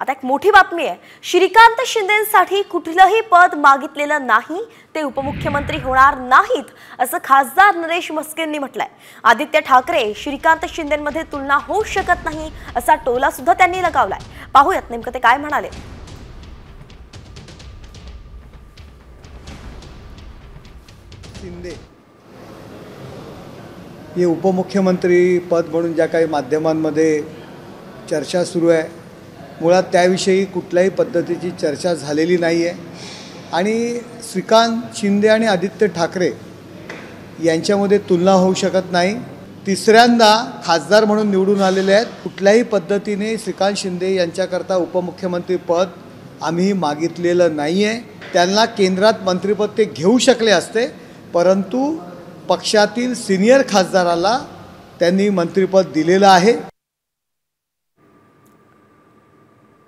आता एक मोठी बातमी आहे। श्रीकांत शिंदेंसाठी कुठलंही पद मागितलेलं नाही, ते उपमुख्यमंत्री होणार नाहीत असं खासदार नरेश म्हस्केंनी म्हटलंय। आदित्य ठाकरे श्रीकांत शिंदेंमध्ये तुलना होऊ शकत नाही असा टोला सुद्धा त्यांनी लगावलाय। पाहूयात नेमकं ते काय म्हणाले। शिंदे हे उपमुख्यमंत्री पद म्हणून ज्या काही माध्यमांमध्ये चर्चा सुरू आहे, मुळात त्याविषयी कुठल्याही पद्धतीची चर्चा झालेली नाही आहे आणि श्रीकांत शिंदे आणि आदित्य ठाकरे यांच्यामध्ये तुलना होऊ शकत नाही। तिसऱ्यांदा खासदार म्हणून निवडून आलेले आहेत। कुठल्याही पद्धतीने श्रीकांत शिंदे यांच्याकरता उपमुख्यमंत्री पद आम्ही मागितलेलं नाही आहे। त्यांना केंद्रात मंत्रिपद ते घेऊ शकले असते, परंतु पक्षातील सिनियर खासदाराला त्यांनी मंत्रिपद दिलेलं आहे।